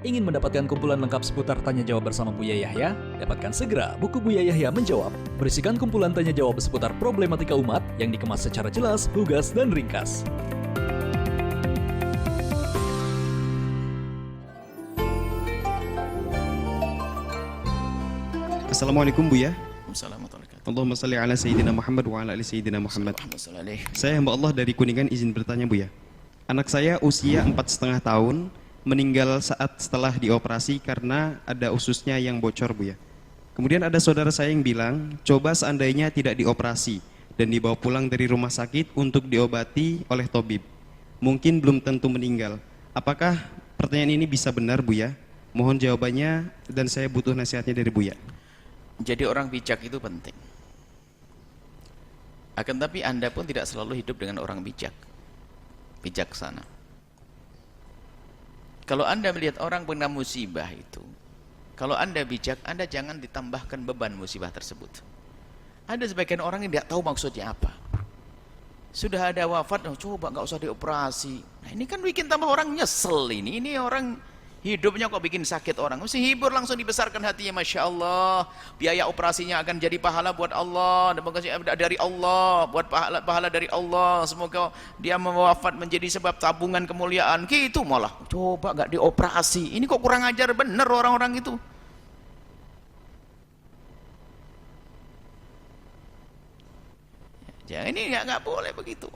Ingin mendapatkan kumpulan lengkap seputar tanya jawab bersama Buya Yahya? Dapatkan segera buku Buya Yahya Menjawab, berisikan kumpulan tanya jawab seputar problematika umat yang dikemas secara jelas, lugas, dan ringkas. Assalamualaikum Buya. Assalamualaikum. Allahumma salli ala Sayyidina Muhammad wa ala ali Sayyidina Muhammad. Saya hamba Allah dari Kuningan, izin bertanya Buya. Anak saya usia 4,5 tahun, meninggal saat setelah dioperasi karena ada ususnya yang bocor Buya. Kemudian ada saudara saya yang bilang, coba seandainya tidak dioperasi dan dibawa pulang dari rumah sakit untuk diobati oleh tabib, mungkin belum tentu meninggal. Apakah pertanyaan ini bisa benar Buya? Mohon jawabannya dan saya butuh nasihatnya dari Buya. Jadi orang bijak itu penting. Akan tapi Anda pun tidak selalu hidup dengan orang bijak, bijaksana. Kalau Anda melihat orang kena musibah itu, kalau Anda bijak, Anda jangan ditambahkan beban musibah tersebut. Ada sebagian orang yang tidak tahu maksudnya apa. Sudah ada wafat, oh, coba nggak usah dioperasi. Nah ini kan bikin tambah orang nyesel ini. Ini orang hidupnya kok bikin sakit orang. Mesti hibur, langsung dibesarkan hatinya. Masya Allah, biaya operasinya akan jadi pahala buat Allah, dan dari Allah, buat pahala dari Allah. Semoga dia wafat menjadi sebab tabungan kemuliaan. Gitu malah, coba nggak dioperasi. Ini kok kurang ajar bener orang-orang itu. Jangan, ini nggak boleh begitu.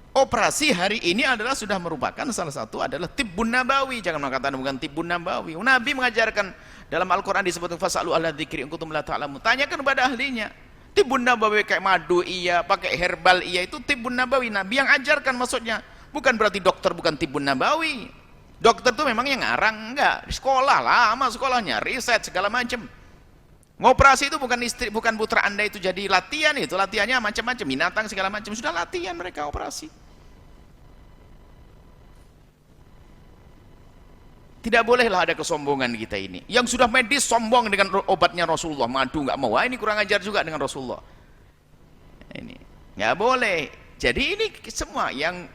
Operasi hari ini adalah sudah merupakan salah satu adalah tibbun nabawi. Jangan mengatakan bukan tibbun nabawi. Nabi mengajarkan dalam Al-Quran disebut fasalu ahla dzikri in kuntum la ta'lamun. Tanyakan kepada ahlinya. Tibbun nabawi kayak madu iya, pakai herbal iya, itu tibbun nabawi. Nabi yang ajarkan maksudnya. Bukan berarti dokter bukan tibbun nabawi. Dokter itu memang yang ngarang, enggak. Di sekolah lama sekolahnya, riset segala macam. Ngoperasi itu bukan istri, bukan putra Anda itu jadi latihan, itu latihannya macam-macam, binatang segala macam, sudah latihan mereka operasi. Tidak bolehlah ada kesombongan kita ini. Yang sudah medis sombong dengan obatnya Rasulullah, madu nggak mau. Wah, ini kurang ajar juga dengan Rasulullah. Ini nggak boleh. Jadi ini semua yang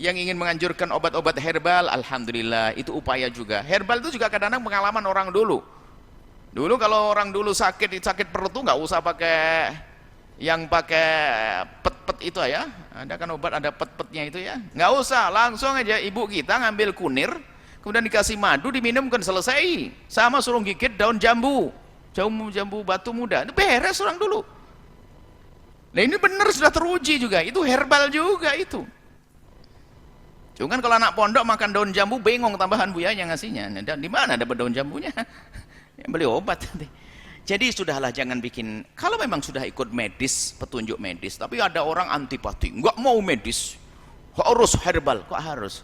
ingin menganjurkan obat-obat herbal, alhamdulillah itu upaya juga. Herbal itu juga kadang-kadang pengalaman orang dulu. Dulu kalau orang dulu sakit perut tuh nggak usah pakai yang pakai pet-pet itu ya. Ada kan obat ada pet-petnya itu ya. Nggak usah, langsung aja ibu kita ngambil kunir, kemudian dikasih madu, diminumkan, selesai. Sama suruh gigit daun jambu, jambu batu muda. Itu beres orang dulu. Nah ini benar sudah teruji juga. Itu herbal juga itu. Cuman kalau anak pondok makan daun jambu bengong tambahan buyanya ngasihnya. Dan di mana dapat daun jambunya? Beli obat. Jadi sudahlah jangan bikin. Kalau memang sudah ikut medis, petunjuk medis, tapi ada orang antipati, nggak mau medis, harus herbal. Kok harus?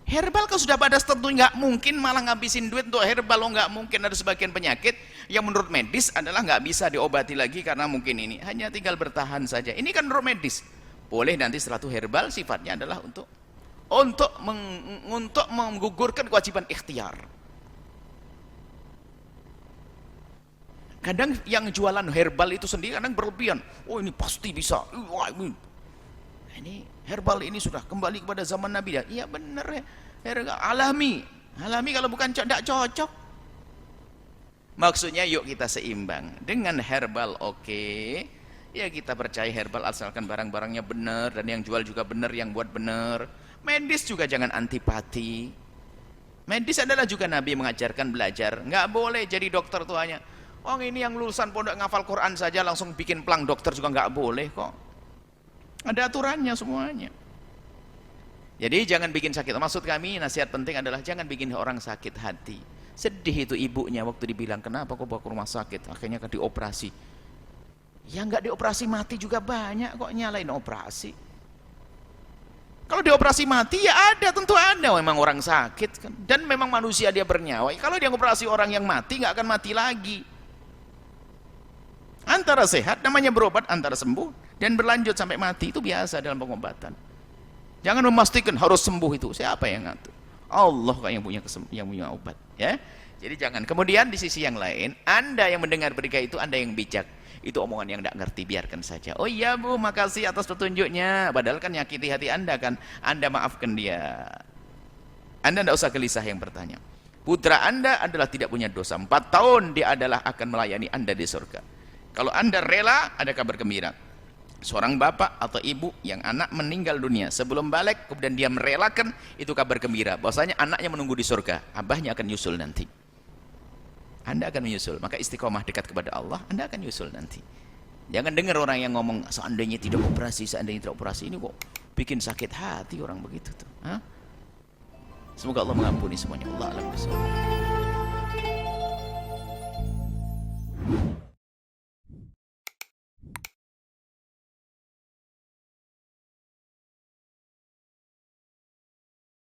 Herbal kalau sudah pada tertentu nggak mungkin malah ngabisin duit untuk herbal. Nggak mungkin. Ada sebagian penyakit yang menurut medis adalah nggak bisa diobati lagi karena mungkin ini hanya tinggal bertahan saja. Ini kan menurut medis. Boleh nanti setelah itu herbal sifatnya adalah untuk menggugurkan kewajiban ikhtiar. Kadang yang jualan herbal itu sendiri kadang berlebihan. Oh ini pasti bisa. Wah, ini herbal ini sudah kembali kepada zaman Nabi. Iya benar ya. Herbal alami kalau bukan tidak cocok. Maksudnya yuk kita seimbang dengan herbal. Oke. Ya kita percaya herbal asalkan barang-barangnya benar dan yang jual juga benar, yang buat benar. Medis juga jangan antipati. Medis adalah juga Nabi mengajarkan belajar. Nggak boleh jadi dokter tuh hanya ini yang lulusan pondok ngafal Quran saja langsung bikin pelang dokter juga nggak boleh kok. Ada aturannya semuanya. Jadi jangan bikin sakit. Maksud kami nasihat penting adalah jangan bikin orang sakit hati. Sedih itu ibunya waktu dibilang kenapa kok bawa ke rumah sakit, akhirnya kan dioperasi. Ya nggak dioperasi mati juga banyak kok, nyalain operasi. Kalau dioperasi mati ya ada, tentu ada memang orang sakit kan. Dan memang manusia dia bernyawa. Kalau dia operasi orang yang mati nggak akan mati lagi. Antara sehat namanya berobat, antara sembuh dan berlanjut sampai mati itu biasa dalam pengobatan. Jangan memastikan harus sembuh itu. Siapa yang ngatur? Allah kan yang punya obat, ya. Jadi jangan. Kemudian di sisi yang lain, Anda yang mendengar berita itu Anda yang bijak. Itu omongan yang tidak ngerti, biarkan saja. Oh iya Bu, makasih atas petunjuknya. Padahal kan nyakiti hati Anda kan. Anda maafkan dia. Anda tidak usah gelisah yang bertanya. Putra Anda adalah tidak punya dosa. 4 tahun dia adalah akan melayani Anda di surga. Kalau Anda rela, ada kabar gembira. Seorang bapak atau ibu yang anak meninggal dunia sebelum balik, kemudian dia merelakan, itu kabar gembira. Bahwasanya anaknya menunggu di surga. Abahnya akan nyusul nanti. Anda akan menyusul. Maka istiqomah dekat kepada Allah, Anda akan nyusul nanti. Jangan dengar orang yang ngomong, seandainya tidak operasi, seandainya tidak operasi. Ini kok bikin sakit hati orang begitu tuh. Hah? Semoga Allah mengampuni semuanya. Allah alam.